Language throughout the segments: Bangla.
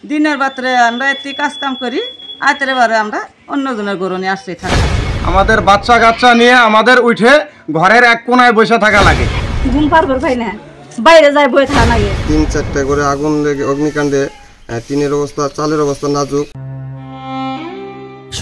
দিনের রাত্রে আমরা একটি কাজ কাম করি, আইতের বারে আমরা অন্যজনের গরু নিয়ে আসছি থাকি। আমাদের বাচ্চা কাচ্চা নিয়ে আমাদের উঠে ঘরের এক কোনায় বসে থাকা লাগে। ঘুম পারবার পাই না, বাইরে যায় বই থাকা লাগে। 3-4টা করে আগুন লেগে অগ্নিকাণ্ডে টিনের অবস্থা, চালের অবস্থা নাজুক।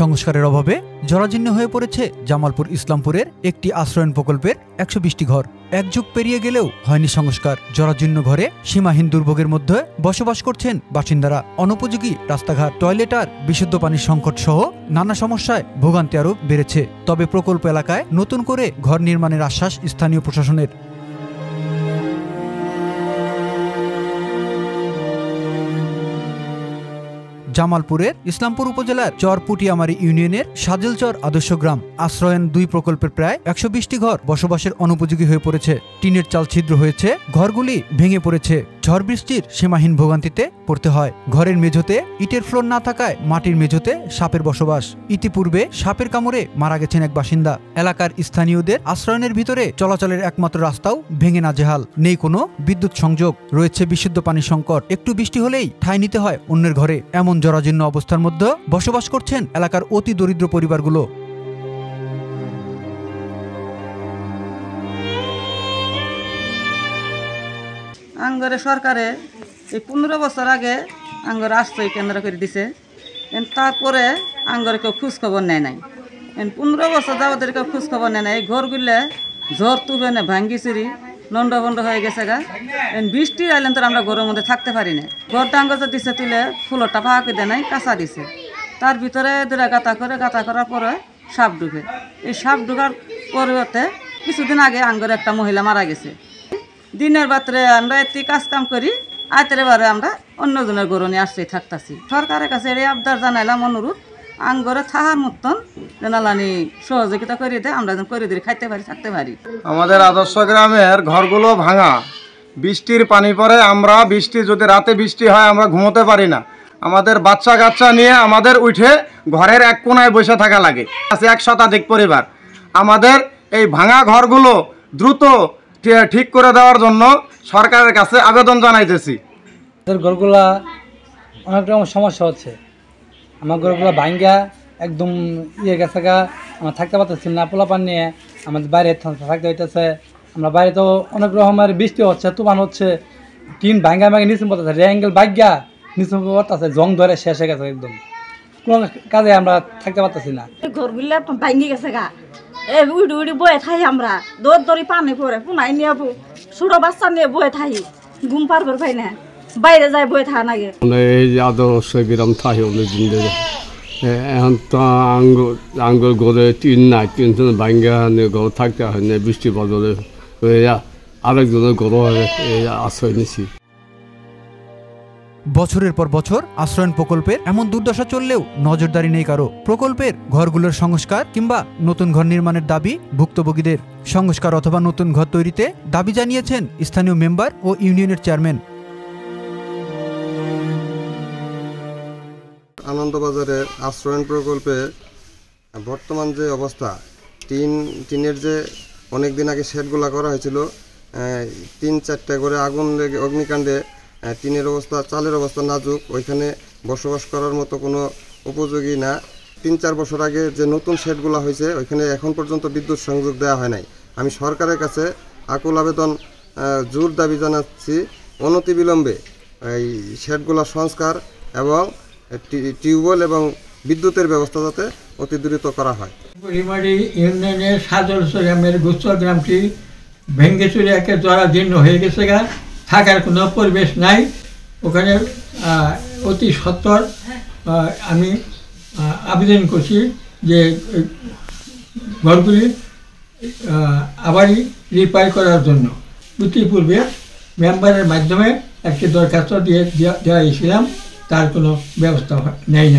সংস্কারের অভাবে জরাজীর্ণ হয়ে পড়েছে জামালপুর ইসলামপুরের একটি আশ্রয়ণ প্রকল্পের 120টি ঘর। এক যুগ পেরিয়ে গেলেও হয়নি সংস্কার। জরাজীর্ণ ঘরে সীমাহীন দুর্ভোগের মধ্যে বসবাস করছেন বাসিন্দারা। অনুপযোগী রাস্তাঘাট, টয়লেট আর বিশুদ্ধ পানির সংকট সহ নানা সমস্যায় ভোগান্তি আরও বেড়েছে। তবে প্রকল্প এলাকায় নতুন করে ঘর নির্মাণের আশ্বাস স্থানীয় প্রশাসনের। জামালপুরের ইসলামপুর উপজেলার চরপুটিয়ামারি ইউনিয়নের সাজেলচর আদর্শ গ্রাম আশ্রয়ন 2 প্রকল্পের প্রায় 120টি ঘর বসবাসের অনুপযোগী হয়ে পড়েছে। টিনের চাল ছিদ্র হয়েছে, ঘরগুলি ভেঙে পড়েছে। ঝড় বৃষ্টির সীমাহীন ভোগান্তিতে পড়তে হয়। ঘরের মেঝোতে ইটের ফ্লোর না থাকায় মাটির মেঝোতে সাপের বসবাস। ইতিপূর্বে সাপের কামড়ে মারা গেছেন এক বাসিন্দা। এলাকার স্থানীয়দের আশ্রয়নের ভিতরে চলাচলের একমাত্র রাস্তাও ভেঙে নাজেহাল। নেই কোনো বিদ্যুৎ সংযোগ, রয়েছে বিশুদ্ধ পানির সংকট। একটু বৃষ্টি হলেই ঠাঁই নিতে হয় অন্যের ঘরে। এমন জরাজীর্ণ অবস্থার মধ্যে বসবাস করছেন এলাকার অতি দরিদ্র পরিবারগুলো। আঙ্গরে সরকারে এই 15 বছর আগে আঙ্গরে আশ্রয় কেন্দ্র করে দিছে, তারপরে আঙ্গরে কেউ খোঁজখবর নেয় নাই। 15 বছর যাওয়াদের কেউ খোঁজখবর নেয় নাই। এই ঘরগুলো ঝড় তুফে না ভাঙ্গি চুরি লন্ড ভন্ড হয়ে গেছে গা। বৃষ্টি আইলেন তো আমরা ঘরের মধ্যে থাকতে পারি না। ঘরটা আঙ্গর দিছে তুলে ফুলটা ফাঁকি দেয় নাই, কাঁচা দিছে। তার ভিতরে দুরা গাঁথা করার পরে সাপ ঢুকে। এই সাপ ঢুকার পরিবর্তে কিছুদিন আগে আঙ্গরে একটা মহিলা মারা গেছে। দিনের রাত্রে আমরা একটি কাজ কাম করি, আইতের বারে আমরা অন্যজনের গরু নিয়ে আসছি থাকতাছি। সরকারের কাছে এই আবদার জানাইলাম, অনুরোধ আঙ্গরে থাকার মতন জানালানি সহযোগিতা করে দেয়, আমরা যেন করে দিয়ে খাইতে পারি, থাকতে পারি। আমাদের আদর্শ গ্রামের ঘরগুলো ভাঙা, বৃষ্টির পানি পড়ে, আমরা বৃষ্টি যদি রাতে বৃষ্টি হয় আমরা ঘুমোতে পারি না। আমাদের বাচ্চা কাচ্চা নিয়ে আমাদের উঠে ঘরের এক কোনায় বসে থাকা লাগে। আছে 1 শতাধিক পরিবার। আমাদের এই ভাঙা ঘরগুলো দ্রুত ঠিক করে দেওয়ার জন্য সরকারের কাছে আবেদন জানাইতেছি। ঘরগুলা অনেক রকম সমস্যা হচ্ছে। আমার ঘরগুলো ভাঙ্গা একদম গেছে গা, আমরা থাকতে পারতেছি না। পোলাপান নিয়ে আমাদের বাইরে থাকতে হইতেছে। আমরা বাইরে তো অনেক রকমের বৃষ্টি হচ্ছে, তুফান হচ্ছে, টিন ভাঙ্গা নিচে পড়তেছে, রেঙ্গেল ভাগ্যা নিচে পড়তেছে, জং ধরে শেষ হয়ে গেছে। একদম কোনো কাজে আমরা থাকতে পারতেছি না। ঘরগুলা ভাঙ্গি গেছে গা, উড়ি উড়ি বয়ে থাই আমরা। দৌড় দৌড়ি পানি পরে পুনাই নিয়ে ছোট বাচ্চা নিয়ে বয়ে থাই, ঘুম পারবার পাই না, বাইরে যায় বয়ে থাকা লাগে। এই যে আদর্শ গ্রাম থাকি অনেকদিন ধরে। এখন তো আঙ্গুর ঘরে টিন নাই, টিন ভাঙ্গা ঘর থাকতে হয় না। বৃষ্টি বদলে আরেকজনের ঘর আশ্রয় নিছি। বছরের পর বছর আশ্রয়ণ প্রকল্পের এমন দুর্দশা চললেও নজরদারি নেই কারো। প্রকল্পের ঘরগুলোর সংস্কার কিংবা নতুন ঘর নির্মাণের দাবি ভুক্তভোগীদের। সংস্কার অথবা নতুন ঘর তৈরিতে দাবি জানিয়েছেন স্থানীয় মেম্বার ও ইউনিয়নের চেয়ারম্যান। আনন্দবাজারের আশ্রয়ণ প্রকল্পে বর্তমান যে অবস্থা, টিনের যে অনেক দিন আগে শেডগুলা করা হয়েছিল, 3-4টা করে আগুন লেগে অগ্নিকাণ্ডে টিনের অবস্থা, চালের অবস্থা নাজুক। ওইখানে বসবাস করার মতো কোনো উপযোগী না। 3-4 বছর আগে যে নতুন শেডগুলো হয়েছে ওইখানে এখন পর্যন্ত বিদ্যুৎ সংযোগ দেওয়া হয় নাই। আমি সরকারের কাছে আকুল আবেদন, জোর দাবি জানাচ্ছি, অনতিবিলম্বে এই শেডগুলো সংস্কার এবং টিউবওয়েল এবং বিদ্যুতের ব্যবস্থা যাতে অতি দ্রুত করা হয়। পরিমারি ইউনিয়নের সাজলচর গ্রামের গোচর গ্রামটি ভেঙ্গে চুরে একে জরাজীর্ণ হয়ে গেছে গা। থাকার কোনো পরিবেশ নাই ওখানে। অতি সত্বর আমি আবেদন করছি যে ঘরগুলি আবারই রিপেয়ার করার জন্য। ইতিপূর্বে মেম্বারের মাধ্যমে একটি দরখাস্ত দেওয়া হয়েছিলাম, তার কোনো ব্যবস্থা নেই।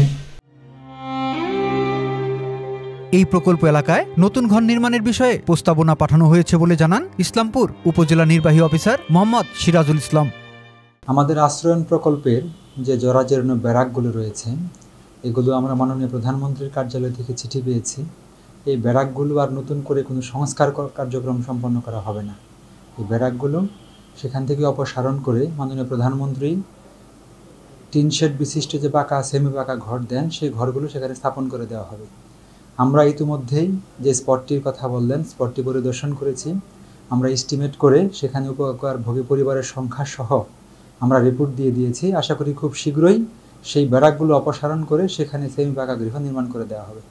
এই প্রকল্প এলাকায় নতুন ঘর নির্মাণের বিষয়ে প্রস্তাবনা পাঠানো হয়েছে বলে জানান ইসলামপুর উপজেলা নির্বাহী অফিসার মোহাম্মদ সিরাজুল ইসলাম। আমাদের আশ্রয়ণ প্রকল্পের যে জরাজীর্ণ ব্যারাকগুলো রয়েছে, এগুলো আমরা মাননীয় প্রধানমন্ত্রীর কার্যালয় থেকে চিঠি পেয়েছি। এই ব্যারাকগুলো আর নতুন করে কোনো সংস্কার কার্যক্রম সম্পন্ন করা হবে না। এই ব্যারাকগুলো সেখান থেকে অপসারণ করে মাননীয় প্রধানমন্ত্রী টিন শেড বিশিষ্ট যে পাকা সেমি পাকা ঘর দেন সেই ঘরগুলো সেখানে স্থাপন করে দেওয়া হবে। আমরা ইতিমধ্যেই যে স্পটটির কথা বললেন স্পটটি পরিদর্শন করেছি। আমরা এস্টিমেট করে সেখানে উপকারভোগী পরিবারের সংখ্যা সহ আমরা রিপোর্ট দিয়ে দিয়েছি। আশা করি খুব শীঘ্রই সেই ব্যারাকগুলো অপসারণ করে সেখানে সেমি পাকা গৃহ নির্মাণ করে দেওয়া হবে।